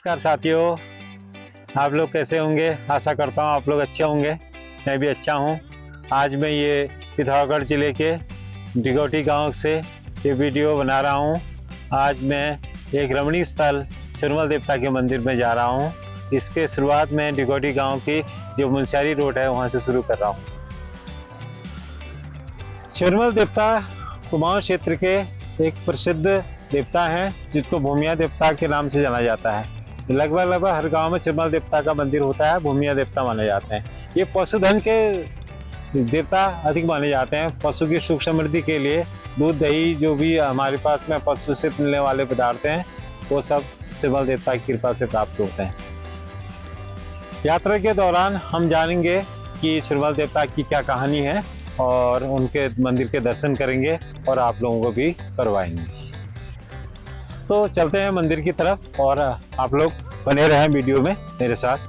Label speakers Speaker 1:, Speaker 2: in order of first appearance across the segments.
Speaker 1: नमस्कार साथियों, आप लोग कैसे होंगे। आशा करता हूँ आप लोग अच्छे होंगे। मैं भी अच्छा हूँ। आज मैं ये पिथौरागढ़ ज़िले के डिगोटी गांव से ये वीडियो बना रहा हूँ। आज मैं एक रमणीय स्थल छिरमल देवता के मंदिर में जा रहा हूँ। इसके शुरुआत में डिगोटी गांव की जो मुंशियारी रोड है वहाँ से शुरू कर रहा हूँ। छिरमल देवता कुमाऊं क्षेत्र के एक प्रसिद्ध देवता हैं, जिसको भूमिया देवता के नाम से जाना जाता है। लगभग हर गांव में छिरमल देवता का मंदिर होता है। भूमिया देवता माने जाते हैं। ये पशुधन के देवता अधिक माने जाते हैं। पशु की सुख समृद्धि के लिए दूध दही जो भी हमारे पास में पशु से मिलने वाले पदार्थ हैं वो सब छिरमल देवता की कृपा से प्राप्त होते हैं। यात्रा के दौरान हम जानेंगे कि छिरमल देवता की क्या कहानी है और उनके मंदिर के दर्शन करेंगे और आप लोगों को भी करवाएंगे। तो चलते हैं मंदिर की तरफ और आप लोग बने रहें वीडियो में मेरे साथ।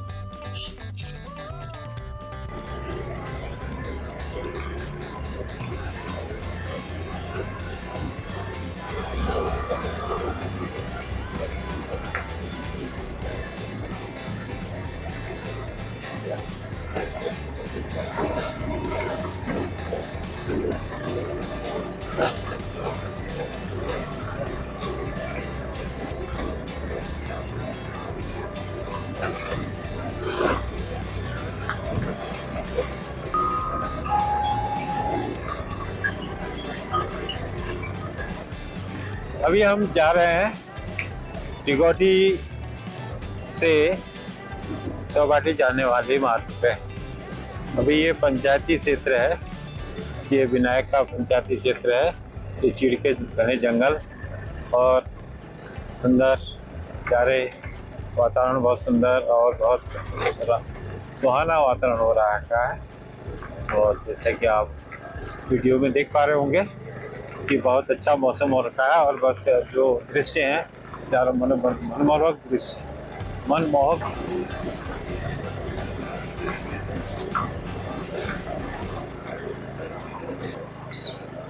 Speaker 1: अभी हम जा रहे हैं डिगोटी से चौबाटी जाने वाले मार्ग पे। अभी ये पंचायती क्षेत्र है, ये विनायक का पंचायती क्षेत्र है। ये चीड़ के घने जंगल और सुंदर प्यारे वातावरण, बहुत सुंदर और बहुत सुहाना वातावरण हो रहा है। और जैसे कि आप वीडियो में देख पा रहे होंगे कि बहुत अच्छा मौसम हो रखा है और बहुत जो दृश्य हैं चारों मनमोहक दृश्य, मनमोहक।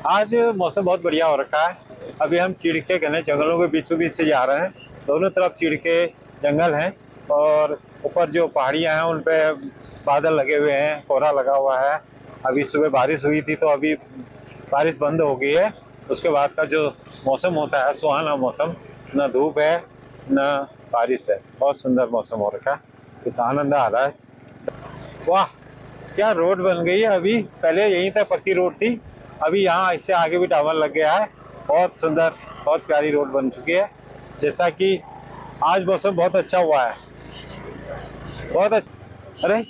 Speaker 1: आज मौसम बहुत बढ़िया हो रखा है। अभी हम चीड़ के घने जंगलों के बीचों बीच से जा रहे हैं। दोनों तरफ चीड़ के जंगल हैं और ऊपर जो पहाड़ियां हैं उन पे बादल लगे हुए हैं, कोहरा लगा हुआ है। अभी सुबह बारिश हुई थी तो अभी बारिश बंद हो गई है। उसके बाद का जो मौसम होता है सुहाना मौसम, न धूप है न बारिश है, बहुत सुंदर मौसम हो रखा है। इस आनंद आ रहा है। वाह, क्या रोड बन गई है। अभी पहले यहीं तक पक्की रोड थी, अभी यहाँ इससे आगे भी टावर लग गया है। बहुत सुंदर, बहुत प्यारी रोड बन चुकी है। जैसा कि आज मौसम बहुत अच्छा हुआ है, बहुत अच्छा। अरे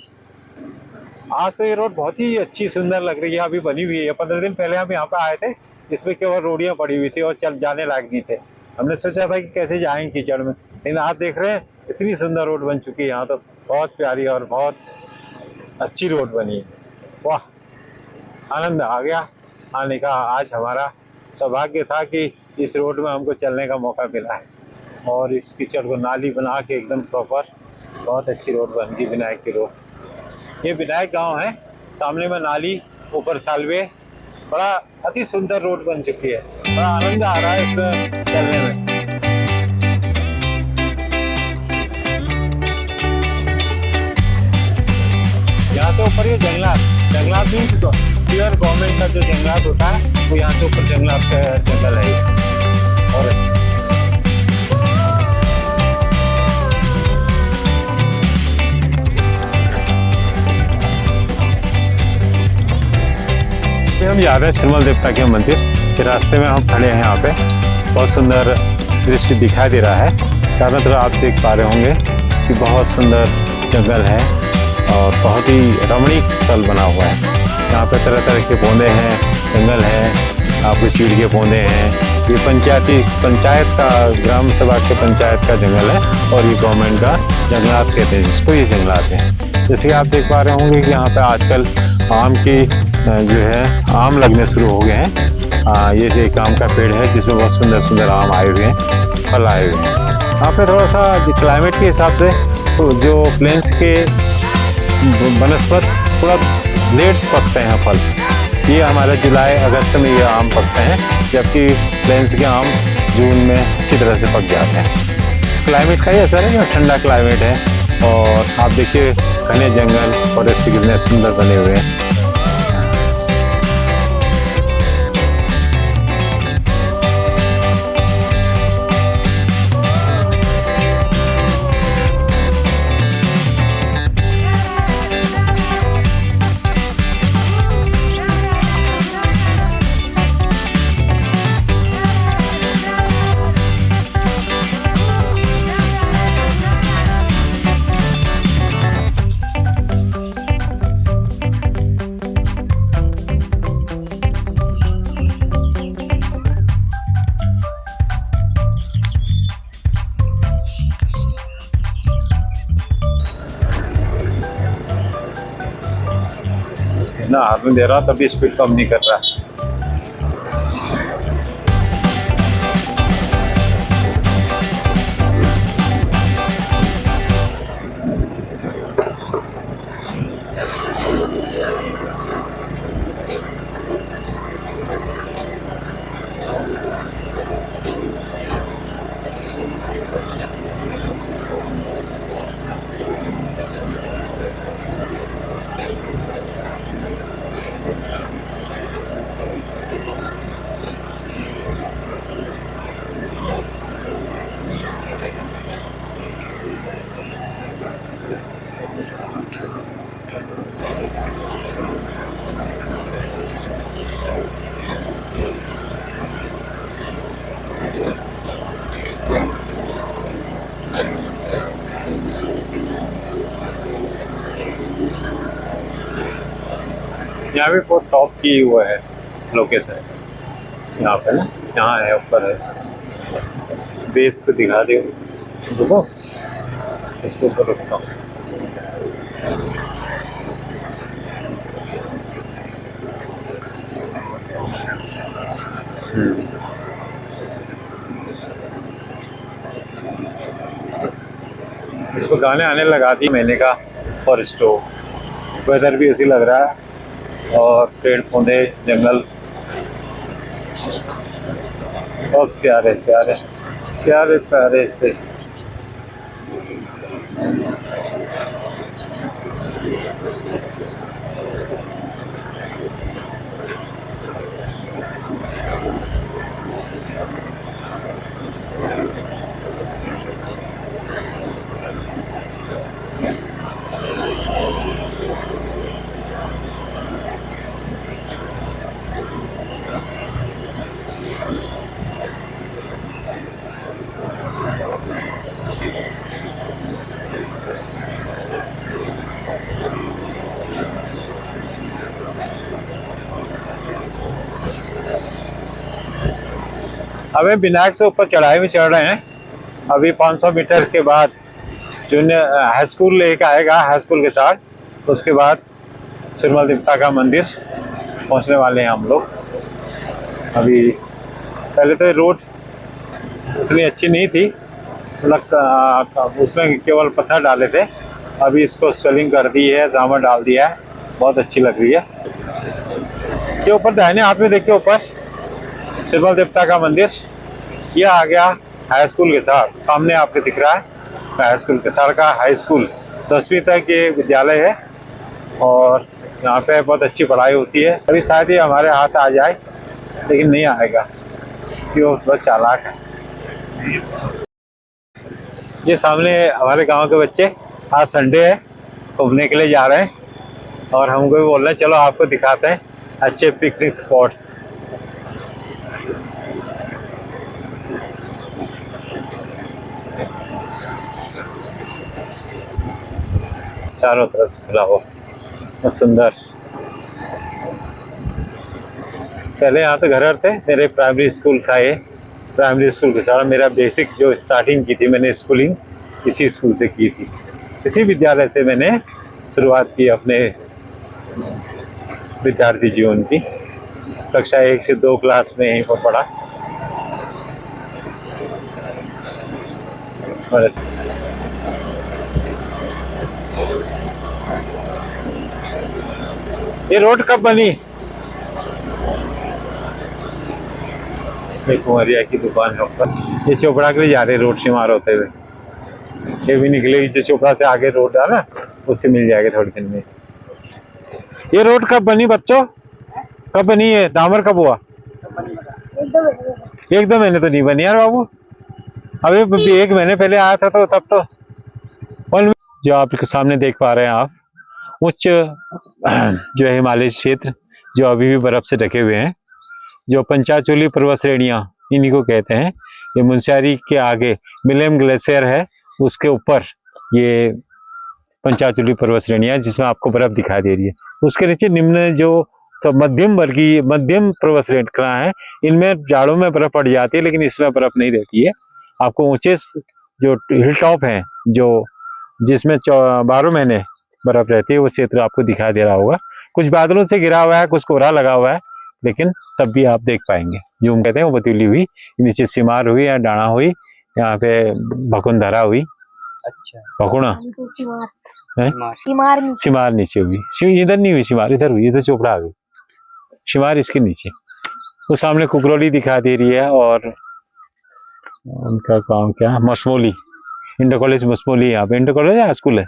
Speaker 1: आज तो ये रोड बहुत ही अच्छी सुंदर लग रही है। अभी बनी हुई है। 15 दिन पहले हम यहाँ पे आए थे, इसमें केवल रोडियाँ पड़ी हुई थी और चल जाने लायक नहीं थे। हमने सोचा था कि कैसे जाएंगे कीचड़ में, लेकिन आज देख रहे हैं इतनी सुंदर रोड बन चुकी है। यहाँ तो बहुत प्यारी और बहुत अच्छी रोड बनी है। वाह, आनंद आ गया आने का। आज हमारा सौभाग्य था कि इस रोड में हमको चलने का मौका मिला है और इस कीचड़ को नाली बना के एकदम प्रॉपर बहुत अच्छी रोड बन गई, विनायक की रोड। ये विनायक गांव है, सामने में नाली, ऊपर सालवे, बड़ा अति सुंदर रोड बन चुकी है। बड़ा आनंद आ रहा है इसमें चलने में। यहाँ से ऊपर ये जंगलात मीन्स प्योर गवर्नमेंट का जो जंगलात होता है वो यहाँ से ऊपर जंगलात का जंगल है। और हम जा रहे हैं छिरमल देवता के मंदिर के रास्ते में। हम खड़े हैं यहाँ पे, बहुत सुंदर दृश्य दिखाई दे रहा है। चारों तरफ आप देख पा रहे होंगे कि बहुत सुंदर जंगल है और बहुत ही रमणीक स्थल बना हुआ है। यहाँ पे तरह तरह के पौधे हैं, जंगल है, आपके चीड़ के पौधे हैं। ये पंचायत का, ग्राम सभा के पंचायत का जंगल है और ये गवर्नमेंट का जंगलात कहते हैं जिसको, ये जंगलात हैं। जैसे कि आप देख पा रहे होंगे कि यहाँ पे आजकल आम की जो है आम लगने शुरू हो गए हैं। ये जो एक आम का पेड़ है जिसमें बहुत सुंदर सुंदर आम आए हुए हैं, फल आए हुए हैं। यहाँ पे थोड़ा सा क्लाइमेट के हिसाब से तो जो प्लेन्स के वनस्पत थोड़ा लेट पकते हैं फल। ये हमारे जुलाई अगस्त में ये आम पकते हैं, जबकि प्लेन्स के आम जून में अच्छी तरह से पक जाते हैं। क्लाइमेट का ही असर है, ठंडा क्लाइमेट है। और आप देखिए घने जंगल, फॉरेस्ट कितने सुंदर बने हुए हैं। ना हाथ में दे रहा तभी स्पीड कम नहीं कर रहा। यहाँ भी बहुत टॉप की हुआ है लोकेशन, यहाँ पे ना, यहाँ है ऊपर है। बेस को दिखा दे, रुको इसको ऊपर रुकता हूँ। इसको गाने आने लगा दी मैंने का फॉरेस्ट हो, वेदर भी ऐसी लग रहा है और पेड़ पौधे जंगल बहुत प्यारे प्यारे प्यारे प्यारे से। अभी विनायक से ऊपर चढ़ाई में चढ़ रहे हैं। अभी 500 मीटर के बाद जूनियर हाई स्कूल एक आएगा, हाई स्कूल के साथ उसके बाद सुरमल देवता का मंदिर पहुंचने वाले हैं हम लोग। अभी पहले तो रोड उतनी अच्छी नहीं थी, मतलब उसमें केवल पत्थर डाले थे, अभी इसको स्वेलिंग कर दी है, जामर डाल दिया है, बहुत अच्छी लग रही है। ये ऊपर दाहिने हाथ में देखिए ऊपर सुरमल देवता का मंदिर, ये आ गया हाई स्कूल के साथ, सामने आपको दिख रहा है हाई स्कूल के साथ का हाई स्कूल 10वीं तक ये विद्यालय है और यहाँ पे बहुत अच्छी पढ़ाई होती है। अभी शायद ये हमारे हाथ आ जाए लेकिन नहीं आएगा क्योंकि वो बहुत चालाक है। ये सामने हमारे गांव के बच्चे आज संडे है घूमने के लिए जा रहे हैं और हमको भी बोल रहे हैं चलो आपको दिखाते हैं अच्छे पिकनिक स्पॉट्स। चारों तरफ से खुला हो, बहुत सुंदर। पहले यहाँ तो घर थे, मेरे प्राइमरी स्कूल था ये, प्राइमरी स्कूल के साथ मेरा बेसिक जो स्टार्टिंग की थी मैंने स्कूलिंग इसी स्कूल से की थी, इसी विद्यालय से मैंने शुरुआत की अपने विद्यार्थी जीवन की। कक्षा 1 से 2 क्लास में यहीं पर पढ़ा। ये रोड कब बनी? एक कुंवरिया की दुकान है ऊपर, ये चोपड़ा के लिए जा रहे रोड शुमार होते हुए। ये भी निकलेगी, जो चोपड़ा से आगे रोड है ना, उससे मिल जाएगा थोड़ी दिन में। ये रोड कब बनी बच्चों, कब बनी है, डामर कब हुआ? 1-2 महीने तो नहीं बनी यार बाबू, अभी 1 महीने पहले आया था तो तब तो। और जो आपके सामने देख पा रहे हैं आप, उच्च जो है हिमालय क्षेत्र जो अभी भी बर्फ से ढके हुए हैं, जो पंचाचूली पर्वत श्रेणियाँ इन्हीं को कहते हैं। ये मुनस्यारी के आगे मिलेम ग्लेशियर है, उसके ऊपर ये पंचाचूली पर्वत श्रेणियाँ जिसमें आपको बर्फ दिखाई दे रही है। उसके नीचे निम्न जो मध्यम वर्गीय मध्यम पर्वत श्रेणियाँ हैं, इनमें जाड़ों में बर्फ पड़ जाती है, लेकिन इसमें बर्फ नहीं रहती है। आपको ऊंचे जो हिल टॉप हैं, जो जिसमें 12 महीने बर्फ रहती है, वो क्षेत्र आपको दिखाई दे रहा होगा। कुछ बादलों से घिरा हुआ है, कुछ कोहरा लगा हुआ है, लेकिन तब भी आप देख पाएंगे। जो हम कहते हैं वो बतीली हुई, नीचे सिमार हुई या डाणा हुई, यहाँ पे भकुंधरा हुई। अच्छा, भकुणा सिमार नीचे हुई, इधर नहीं हुई सिमार, इधर हुई, इधर चोपड़ा हुई, सिमार इसके नीचे। वो सामने कुकरौली दिखाई दे रही है, और उनका काम क्या, मसमोली, इंटर कॉलेज मसमोली। यहाँ पे इंटर कॉलेज है, स्कूल है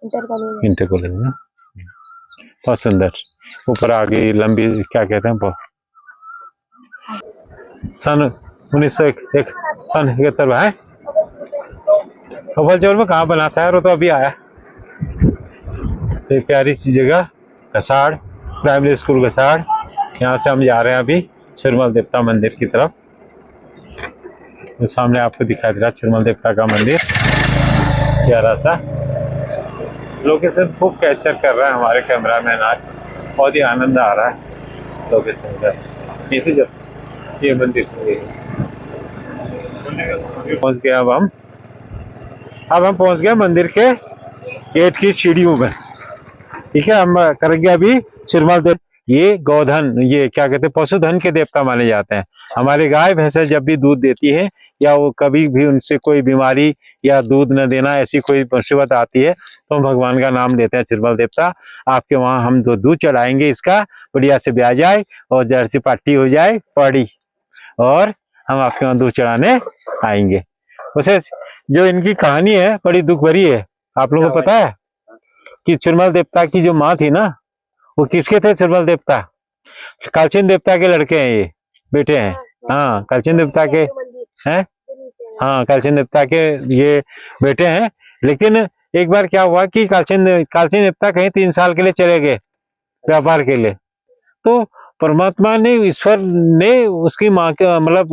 Speaker 1: इंटर कॉलेज ना, बहुत सुंदर। ऊपर आगे लंबी क्या कहते हैं, सन 1901 सन 71 है। अव्वल में कहाँ बनाता है, वो तो अभी आया। एक प्यारी सी जगह कसाड़, प्राइमरी स्कूल कसाड़। यहाँ से हम जा रहे हैं अभी छिरमल देवता मंदिर की तरफ। तो सामने आपको दिखाई दे रहा छिरमल देवता का मंदिर, प्यारा सा लोकेशन खूब कैप्चर कर रहा है हमारे कैमरामैन आज, बहुत ही आनंद आ रहा है लोकेशन का। इसी जब ये मंदिर पहुँच गया, अब हम पहुँच गए मंदिर के गेट की सीढ़ियों में। ठीक है, हम करेंगे अभी छिरमल देव। ये गौधन, ये क्या कहते हैं, पशुधन के देवता माने जाते हैं। हमारे गाय भैंसे जब भी दूध देती है, या वो कभी भी उनसे कोई बीमारी या दूध न देना ऐसी कोई मुसीबत आती है, तो हम भगवान का नाम लेते हैं छिरमल देवता। आपके वहाँ हम दूध चढ़ाएंगे, इसका बढ़िया से ब्याह जाए और जर्सी पार्टी हो जाए पड़ी, और हम आपके वहाँ दूध चढ़ाने आएंगे। वैसे जो इनकी कहानी है बड़ी दुख भरी है। आप लोगों को पता है कि छिरमल देवता की जो माँ थी ना, वो किसके थे? छिरमल देवता कालचीन देवता के लड़के हैं, ये बेटे हैं। हाँ, कालचीन देवता के हैं, हाँ कालचीन देवता के ये बेटे हैं। लेकिन एक बार क्या हुआ कि कालचीन देवता कहीं 3 साल के लिए चले गए व्यापार के लिए। तो परमात्मा ने, ईश्वर ने उसकी माँ के मतलब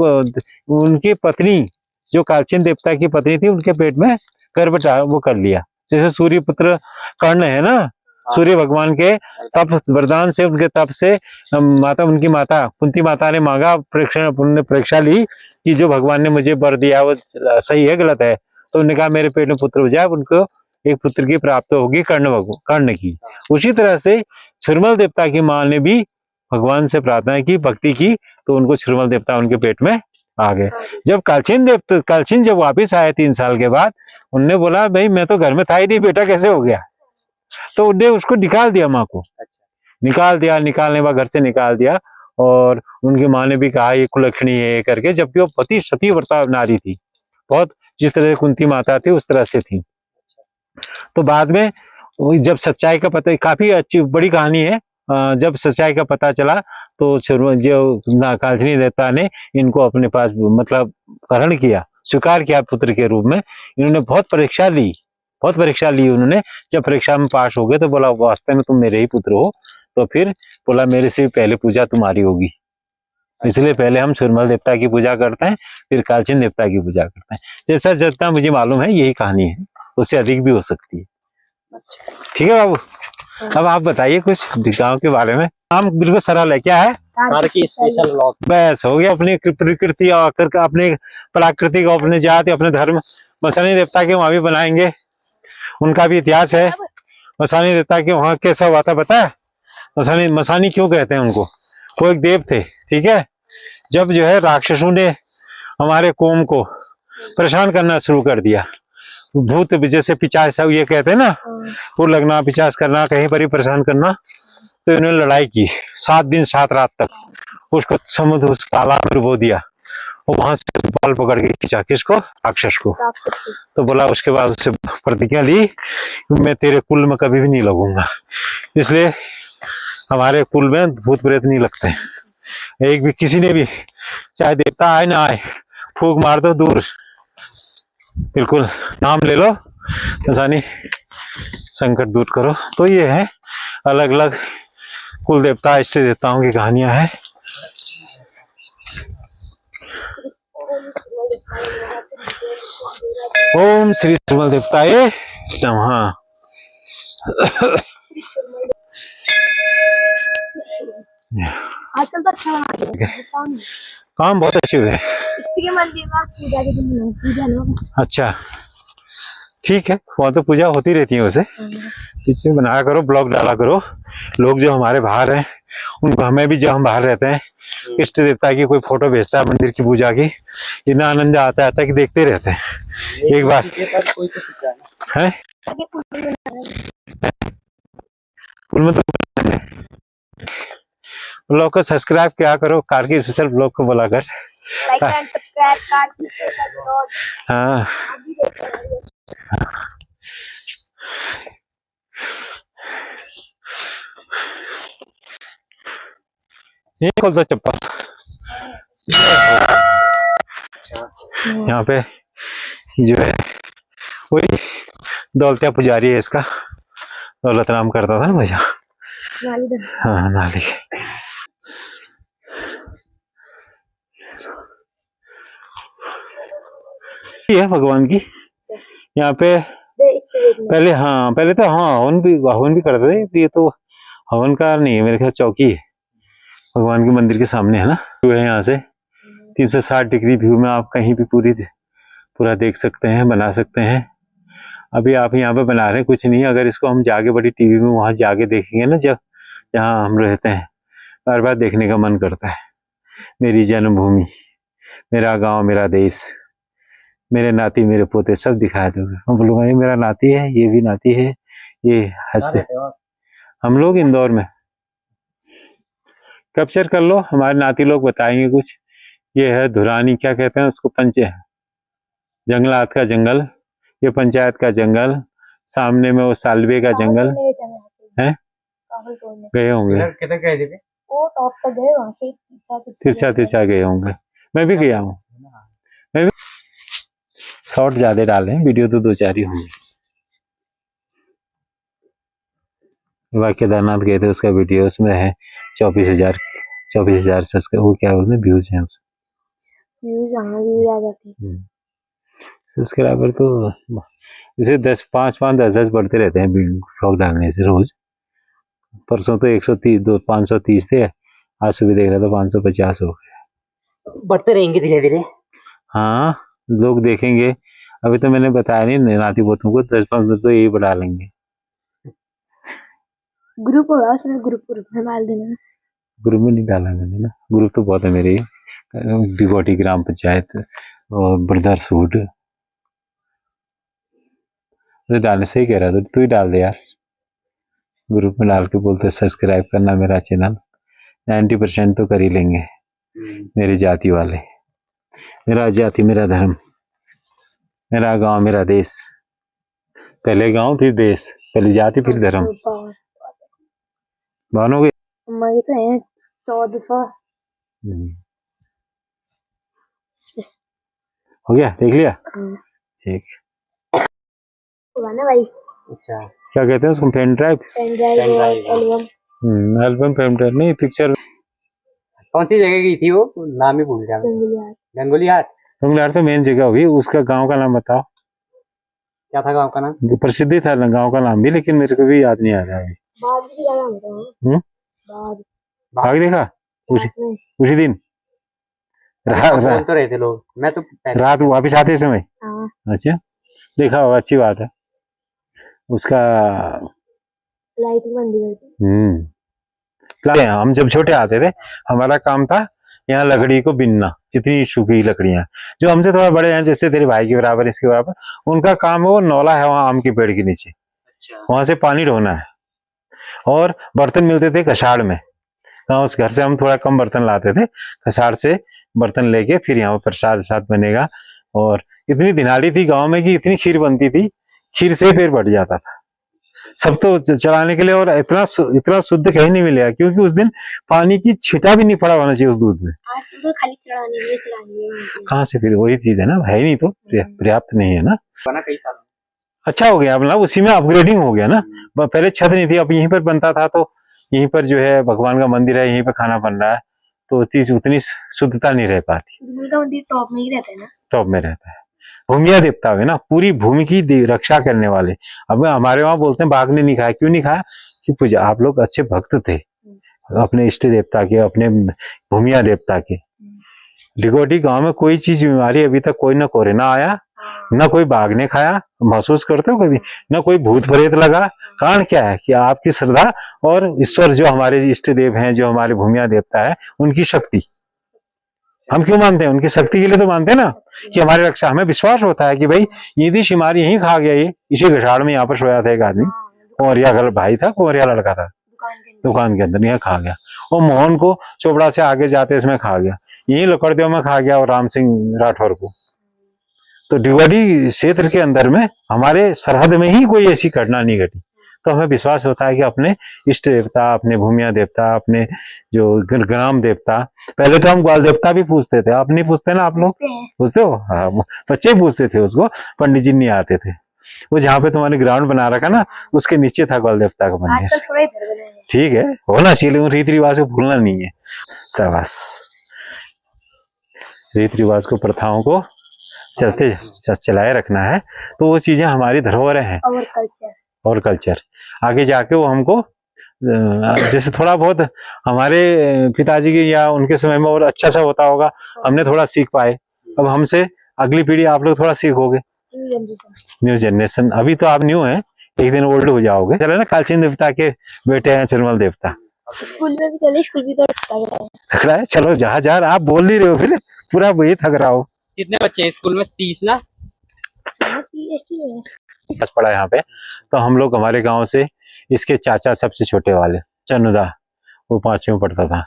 Speaker 1: उनकी पत्नी, जो कालचीन देवता की पत्नी थी, उनके पेट में गर्भ वो कर लिया। जैसे सूर्य पुत्र कर्ण है ना, सूर्य भगवान के तप वरदान से, उनके तप से उनकी माता कुंती माता ने मांगा, परीक्षा ली कि जो भगवान ने मुझे वर दिया वो सही है गलत है। तो उन्होंने कहा मेरे पेट में पुत्र हो जाए, उनको एक पुत्र की प्राप्त होगी, कर्ण की। उसी तरह से छिरमल देवता की माँ ने भी भगवान से प्रार्थना की, भक्ति की, तो उनको छिरमल देवता उनके पेट में आ गए। जब कालचीन जब वापिस आए 3 साल के बाद, उनने बोला भाई मैं तो घर में था ही नहीं, बेटा कैसे हो गया? तो उनने उसको निकाल दिया, माँ को निकाल दिया, निकालने बाद घर से निकाल दिया। और उनकी माँ ने भी कहा ये कुलक्षणी है करके, जबकि वो पति सती व्रता नारी थी, बहुत जिस तरह से कुंती माता थी उस तरह से थी। तो बाद में जब सच्चाई का पता, काफी अच्छी बड़ी कहानी है, जब सच्चाई का पता चला तो जो कालचीन देवता ने इनको अपने पास मतलब ग्रहण किया, स्वीकार किया पुत्र के रूप में। इन्होंने बहुत परीक्षा ली उन्होंने। जब परीक्षा में पास हो गए तो बोला वास्तव में तुम मेरे ही पुत्र हो। तो फिर बोला मेरे से पहले पूजा तुम्हारी होगी, इसलिए पहले हम छिरमल देवता की पूजा करते हैं, फिर कालचीन देवता की पूजा करते हैं। जैसा जितना मुझे मालूम है यही कहानी है, उससे अधिक भी हो सकती है। ठीक है बाबू, अब आप बताइए कुछ गाँव के बारे में। नाम बिल्कुल सरल है, क्या है? Special blog. बस हो गया। अपनी प्रकृति और अपने प्राकृतिक, अपने जाति, अपने धर्म। मसानी देवता के वहां भी बनाएंगे, उनका भी इतिहास है। मसानी देवता के वहां कैसा हुआ था पता है? मसानी क्यों कहते हैं उनको? वो एक देव थे, ठीक है। जब जो है राक्षसों ने हमारे कौम को परेशान करना शुरू कर दिया, भूत जैसे पिचास ये कहते हैं ना, वो लगना, पिचास करना, कहीं पर ही परेशान करना, तो इन्होंने लड़ाई की 7 दिन 7 रात तक। उसको समुद्र, उस तालाब में डुबो दिया वो वहां से बाल पकड़ के खींचा, किसको? राक्षस को। तो बोला, उसके बाद उससे प्रतिज्ञा ली, मैं तेरे कुल में कभी भी नहीं लगूंगा। इसलिए हमारे कुल में भूत प्रेत नहीं लगते। एक भी किसी ने भी, चाहे देवता आए ना आए, फूंक मार दो दूर, बिल्कुल नाम ले लो, आसानी संकट दूर करो। तो ये है अलग अलग कुल देवता इष्ट देवताओं की कहानियां हैं। ओम श्री सुमल देवताए नमः।
Speaker 2: आजकल तो अच्छा
Speaker 1: काम बहुत अच्छे हुए।
Speaker 2: इसके मंदिर में पूजा के दिन पूजा ना।
Speaker 1: अच्छा ठीक है, वहाँ तो पूजा होती रहती है वैसे। इसमें बनाया करो, ब्लॉग डाला करो, लोग जो हमारे बाहर हैं उनको, हमें भी जो हम बाहर रहते हैं, इष्ट देवता की कोई फोटो भेजता है मंदिर की पूजा की, इतना आनंद आता है कि देखते रहते हैं। एक बार है उनमें तो ब्लॉग को सब्सक्राइब क्या करो, कारगिल स्पेशल ब्लॉग को बुलाकर।
Speaker 2: Like and subscribe Kargil special blog.
Speaker 1: हाँ ये खोलता चप्पल। यहाँ पे जो है वही दौलतिया पुजारी है इसका, दौलत राम करता था ना भैया। हाँ नाली। ये है भगवान की यहाँ पे पहले, हाँ पहले तो हाँ हवन भी करते थे। ये तो हवन का नहीं है मेरे ख्याल, चौकी है भगवान के मंदिर के सामने है ना। व्यू है यहाँ से 360 डिग्री व्यू में आप कहीं भी पूरा देख सकते हैं, बना सकते हैं। अभी आप यहाँ पे बना रहे हैं कुछ नहीं, अगर इसको हम जाके बड़ी टीवी में वहां जाके देखेंगे ना, जब जहाँ हम रहते हैं, बार बार देखने का मन करता है। मेरी जन्मभूमि, मेरा गांव, मेरा देश, मेरे नाती, मेरे पोते सब दिखाए दोगे। हम बोलूँगा ये मेरा नाती है, ये भी नाती है, ये हंसते। हम लोग इंदौर में। कैप्चर कर लो, हमारे नाती लोग बताएंगे कुछ। ये है धुरानी, क्या कहते हैं उसको, पंचे जंगलात का जंगल, ये पंचायत का जंगल, सामने में वो सालवे का जंगल है। गए होंगे
Speaker 2: वो टॉप तक गए, वहां से
Speaker 1: तिरछा गए होंगे। मैं भी गया हूँ, मैं भी। शॉर्ट ज्यादा डाले हैं, वीडियो तो 2-4 ही होंगे। केदारनाथ गए थे, उसका वीडियो उसमें है 24,000 सब्सक्राइब, वो क्या बोलते हैं, व्यूज हैं सब्सक्राइबर। तो जैसे 10 बढ़ते रहते हैं व्लॉग डालने से रोज। परसों तो 530 थे, आज सुबह देख रहा था 550 हो गए।
Speaker 3: बढ़ते रहेंगे धीरे धीरे।
Speaker 1: हाँ लोग देखेंगे। अभी तो मैंने बताया नहीं नाती पोतों को, 10-15 तो यही बढ़ा लेंगे।
Speaker 2: ग्रुप होगा उसमें, ग्रुप में डाल देना।
Speaker 1: ग्रुप में नहीं डाला मैंने ना, ग्रुप तो बहुत है मेरे, डिगोटी ग्राम पंचायत और ब्रदर्सहुड। तो डालने से ही कह रहा था, तू ही डाल दे यार। ग्रुप में डाल के बोलते सब्सक्राइब करना मेरा चैनल, 90% तो कर ही लेंगे मेरी जाति वाले। मेरा जाति, मेरा धर्म, मेरा गांव, मेरा देश। पहले गांव फिर देश, पहले जाति फिर धर्म। मानोगे?
Speaker 2: हमारी तो है 1400।
Speaker 1: हो गया, देख लिया, ठीक
Speaker 2: होगा ना भाई।
Speaker 3: अच्छा
Speaker 1: क्या कहते हैं उसको, pen drive
Speaker 2: album.
Speaker 1: Album pen drive नहीं, पिक्चर।
Speaker 3: कौन सी जगह की थी वो, नाम ही भूल गया। गंगोली हाट।
Speaker 1: गंगोली तो मेन जगह हुई, उसका गांव का नाम बताओ।
Speaker 3: क्या था गांव का नाम?
Speaker 1: प्रसिद्ध था ना गांव का नाम भी, लेकिन मेरे को भी याद नहीं आ रहा है। बाघ देखा उसी दिन
Speaker 3: बोल तो रहे थे लोग, मैं तो
Speaker 1: रात वापिस आते समय। अच्छा देखा होगा, अच्छी बात है। उसका हम जब छोटे आते थे, हमारा काम था यहाँ लकड़ी को बिनना, जितनी सूखी लकड़ियां। जो हमसे थोड़ा बड़े हैं, जैसे तेरे भाई के बराबर, इसके बराबर, उनका काम है वो नौला है वहाँ आम के पेड़ के नीचे। अच्छा। वहां से पानी ढोना है। और बर्तन मिलते थे कसाड़ में। उस घर से हम थोड़ा कम बर्तन लाते थे, कसाड़ से बर्तन लेके फिर यहाँ पर प्रसाद प्रसाद बनेगा। और इतनी दिनाड़ी थी गांव में कि इतनी खीर बनती थी, खीर से पेट भर जाता था सब तो चलाने के लिए। और इतना शुद्ध कहीं नहीं मिलेगा, क्योंकि उस दिन पानी की छिटा भी नहीं पड़ा होना चाहिए उस दूध में।
Speaker 2: आज तो खाली चढ़ाने लिए
Speaker 1: कहाँ से, फिर वही चीज है ना, है ही नहीं तो पर्याप्त नहीं है ना।
Speaker 3: बना कई साल
Speaker 1: अच्छा हो गया, मतलब उसी में अपग्रेडिंग हो गया ना। पहले छत नहीं थी, अब यहीं पर बनता था, तो यहीं पर जो है भगवान का मंदिर है, यहीं पर खाना बन रहा है, तो उतनी शुद्धता नहीं रह पाती।
Speaker 2: उनका मंदिर टॉप में ही रहता है ना,
Speaker 1: टॉप में रहता है। भूमिया देवता है ना, पूरी भूमि की रक्षा करने वाले। अब हमारे वहां बोलते हैं बाघ ने नहीं खाया, क्यों नहीं खाया? कि पूजा, आप लोग अच्छे भक्त थे अपने इष्ट देवता के, अपने भूमिया देवता के। लिगोटी गांव में कोई चीज बीमारी अभी तक कोई ना कोरोना आया, ना कोई बाघ ने खाया। महसूस करते हो कभी? ना कोई भूत प्रेत लगा। कारण क्या है कि आपकी श्रद्धा और ईश्वर जो हमारे इष्ट देव हैं, जो हमारे भूमिया देवता है, उनकी शक्ति। हम क्यों मानते हैं? उनकी शक्ति के लिए तो मानते हैं ना, कि हमारी रक्षा। हमें विश्वास होता है कि भाई यदि शिमारी यहीं खा गया, ये इसी घाड़ में यहाँ पर सोया था एक आदमी, कुंवरिया का भाई था, कुंवरिया लड़का था, दुकान के अंदर, यहाँ खा गया। और मोहन को चोपड़ा से आगे जाते इसमें खा गया, यही लकड़देव में खा गया, और राम सिंह राठौर को। तो डिगवाडी क्षेत्र के अंदर में हमारे सरहद में ही कोई ऐसी घटना नहीं घटी। तो हमें विश्वास होता है कि अपने इष्ट देवता, अपने भूमिया देवता, अपने जो ग्राम देवता, पहले तो हम ग्वाल देवता भी पूछते थे, आप नहीं पूछते ना? आप लोग पूछते हो? हाँ, बच्चे पूछते थे उसको, पंडित जी नहीं आते थे। वो जहाँ पे तुम्हारे ग्राउंड बना रखा ना, उसके नीचे था ग्वाल देवता का मंदिर। ठीक है, होना चाहिए, रीति रिवाज को भूलना नहीं है। शाबाश, रीति रिवाज को, प्रथाओं को चलाए रखना है, तो वो चीजें हमारी धरोहर हैं। और कल्चर आगे जाके वो हमको, जैसे थोड़ा बहुत हमारे पिताजी के या उनके समय में और अच्छा सा होता होगा, हमने थोड़ा सीख पाए। अब हमसे अगली पीढ़ी, आप लोग थोड़ा सीखोगे, न्यू जनरेशन। अभी तो आप न्यू हैं, एक दिन ओल्ड हो जाओगे। चले ना, कालचीन देवता के बेटे हैं चिरमल देवता।
Speaker 2: स्कूल में भी चले, स्कूल भी तो
Speaker 1: खड़ा है। चलो जहाँ जा आप बोल नहीं रहे हो, फिर पूरा वही थक रहा हो।
Speaker 3: कितने बच्चे हैं स्कूल में? 30 ना?
Speaker 1: बस पड़ा यहाँ पे। तो हम लोग, हमारे गांव से इसके चाचा सबसे छोटे वाले चनुदा, वो 5वीं में पढ़ता था।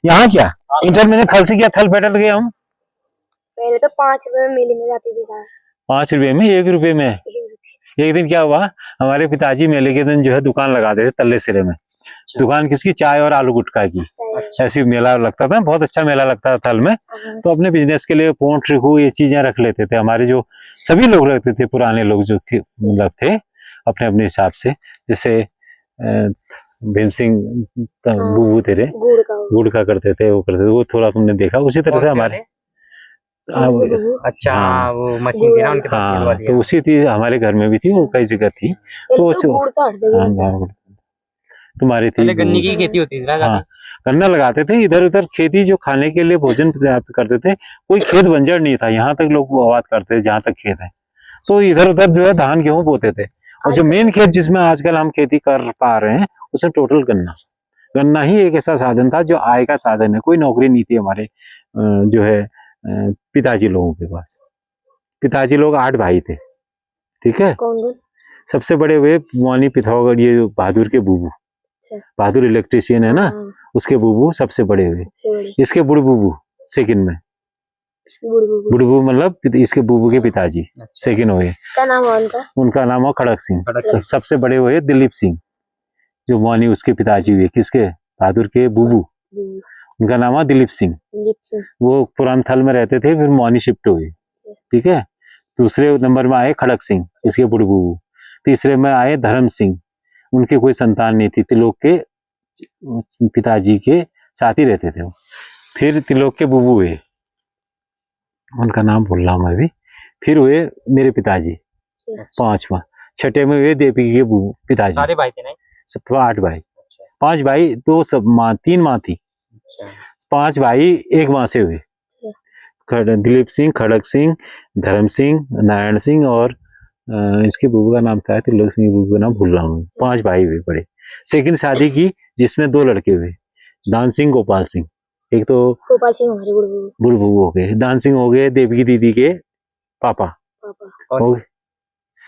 Speaker 1: यहाँ क्या इंटर मैंने थल से किया, थल बैठल गए हम।
Speaker 2: पहले तो 5 रुपए में मेले में जाते थे।
Speaker 1: 5 रुपए में, 1 रुपए में। एक दिन क्या हुआ, हमारे पिताजी मेले के दिन जो है दुकान लगाते थे तल्ले सिरे में। दुकान किसकी? चाय और आलू गुटखा की। ऐसी मेला लगता था, बहुत अच्छा मेला लगता था थल में। तो अपने बिजनेस के लिए पोंट रिखू ये चीजें रख लेते थे। हमारे जो सभी लोग रखते थे, पुराने लोग जो मतलब थे, अपने अपने हिसाब से। जैसे भीम सिंह बुबू तेरे गुड़ का करते थे, वो करते थे, वो थोड़ा तुमने देखा। उसी तरह से हमारे,
Speaker 3: अच्छा, वो मशीन थी ना उनके पास?
Speaker 1: हाँ, तो उसी थी, हमारे घर में भी थी, वो कई जगह थी। तो तुम्हारी थी।
Speaker 3: पहले गन्ने की खेती होती थी ना?
Speaker 1: हाँ, गन्ना लगाते थे इधर उधर, खेती जो खाने के लिए भोजन प्राप्त करते थे। कोई खेत बंजर नहीं था, यहाँ तक लोग आबाद करते थे जहाँ तक खेत है। तो इधर उधर जो है धान गेहूं बोते थे। और जो मेन खेत जिसमें आजकल हम खेती कर पा रहे हैं, उसमें टोटल गन्ना ही एक ऐसा साधन था जो आय का साधन है। कोई नौकरी नहीं थी हमारे जो है पिताजी लोगों के पास। पिताजी लोग 8 भाई थे, ठीक है। सबसे बड़े हुए मोनी पिथौरागढ़, ये बहादुर के बुबू, बहादुर इलेक्ट्रिशियन है ना, उसके बुबू सबसे बड़े हुए। इसके बुढ़ बुबू सेकंड में, बुढ़ बुबू मतलब इसके बुबू के पिताजी सेकंड हुए।
Speaker 2: क्या नाम है उनका?
Speaker 1: उनका नाम है खड़क सिंह। सबसे बड़े हुए दिलीप सिंह, जो मोनी उसके पिताजी हुए। किसके? बहादुर के बुबू। उनका नाम है दिलीप सिंह। वो पुरान थल में रहते थे, फिर मोनी शिफ्ट हुए, ठीक है। दूसरे नंबर में आए खड़क सिंह, इसके बुढ़ बुबू। तीसरे में आए धर्म सिंह, उनके कोई संतान नहीं थी, त्रिलोक के पिताजी के साथ ही रहते थे वो। फिर त्रिलोक के बुबू हुए, उनका नाम भूल रहा हूं मैं भी। फिर हुए मेरे पिताजी 5वां। छठे में हुए देवकी के बुबू पिताजी।
Speaker 3: सारे भाई थे ना?
Speaker 1: सब 8 भाई। 5 भाई, 2 सब माँ, 3 माँ थी। 5 भाई एक माँ से हुए। दिलीप सिंह, खड़क सिंह, धर्म सिंह, नारायण सिंह, और इसके बुबू का नाम था त्रिलोक सिंह, बुबू का नाम भूल रहा हूँ। 5 भाई हुए बड़े। सेकंड शादी की जिसमें 2 लड़के हुए, दान सिंह, गोपाल सिंह। एक तो
Speaker 2: गोपाल सिंह हमारे
Speaker 1: बुढ़ बुबू हो गए, दान सिंह हो गए देवकी दीदी के पापा हो गए,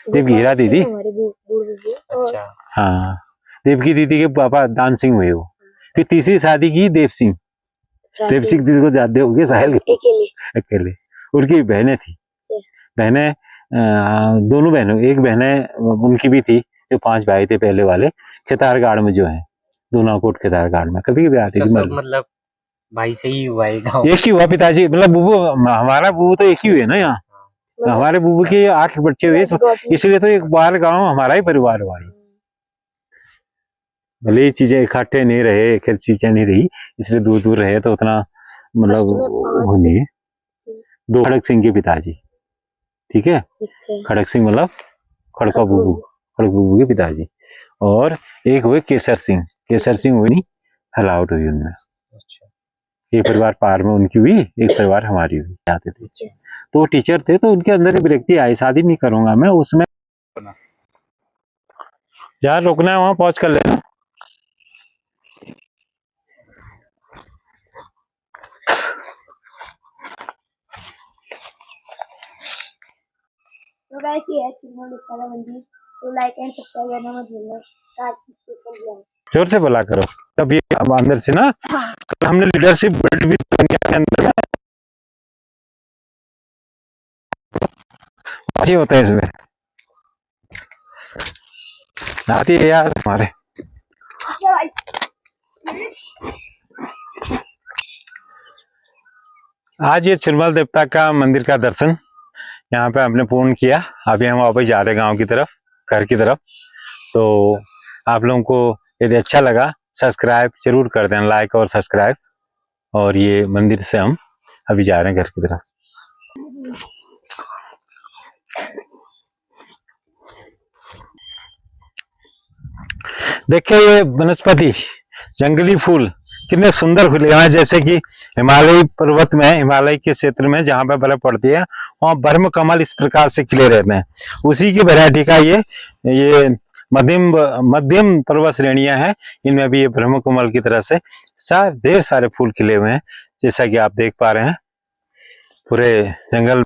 Speaker 1: देवकी हीरा दीदी।
Speaker 3: अच्छा,
Speaker 1: हाँ, देवकी दीदी के पापा दान सिंह हुए वो। फिर तीसरी शादी की देव सिंह,
Speaker 4: ट्रिप सिख को जानते होंगे साहिल को? अकेले। उनकी बहनें थी, बहनें दोनों बहनों, एक बहनें उनकी भी थी जो 5 भाई थे पहले वाले, खेतारगाड़ में जो है, दूनाकोट खेतारगाड़ में कभी कभी आती थी।
Speaker 3: मतलब भाई से ही हुआ है गाँव।
Speaker 4: एक ही हुआ पिताजी, मतलब बुबू, हमारा बुबू तो एक ही हुए ना यहाँ, हमारे बुबू के 8 बच्चे हुए, इसलिए तो एक बार गाँव हमारा ही परिवार हुआ है। भले ही चीजें इकट्ठे नहीं रहे, एक चीजें नहीं रही, इसलिए दूर दूर रहे तो उतना मतलब वो नहीं है। 2 खड़क सिंह के पिताजी, ठीक है, खड़क सिंह मतलब खड़का बुबू, खड़क बुबू के पिताजी, और एक हुए केसर सिंह, केसर सिंह हुई नहीं, हलावट हुई उनमें। एक परिवार पार में उनकी हुई, एक परिवार हमारी हुई, जाते थे तो वो टीचर थे, तो उनके अंदर एक व्यक्ति आई, शादी नहीं करूंगा मैं उसमें, जहाँ रुकना है वहां पहुंच कर लेना।
Speaker 2: तो गाइस ये है चिन्मय गुप्ता मंदिर, तो लाइक एंड सब्सक्राइब करना मत भूलना।
Speaker 4: जोर से बोला करो तब ये अंदर से ना, तो हमने लीडरशिप बिल्ड भी दुनिया के अंदर में अच्छी होता है, इसमें आती है यार हमारे। आज ये चिरमल देवता का मंदिर का दर्शन यहाँ पे हमने पूर्ण किया। अभी हम वापस जा रहे हैं गांव की तरफ, घर की तरफ। तो आप लोगों को यदि अच्छा लगा सब्सक्राइब जरूर कर देना, लाइक और सब्सक्राइब। और ये मंदिर से हम अभी जा रहे हैं घर की तरफ। देखिए ये वनस्पति, जंगली फूल कितने सुंदर खिले हैं, जैसे कि हिमालय पर्वत में, हिमालय के क्षेत्र में जहाँ पे बर्फ पड़ती है वहाँ ब्रह्म कमल इस प्रकार से खिले रहते हैं। उसी की वैरायटी का ये मध्यम पर्वत श्रेणियां हैं, इनमें भी ये ब्रह्म कमल की तरह से ढेर सारे फूल खिले हुए हैं, जैसा कि आप देख पा रहे हैं। पूरे जंगल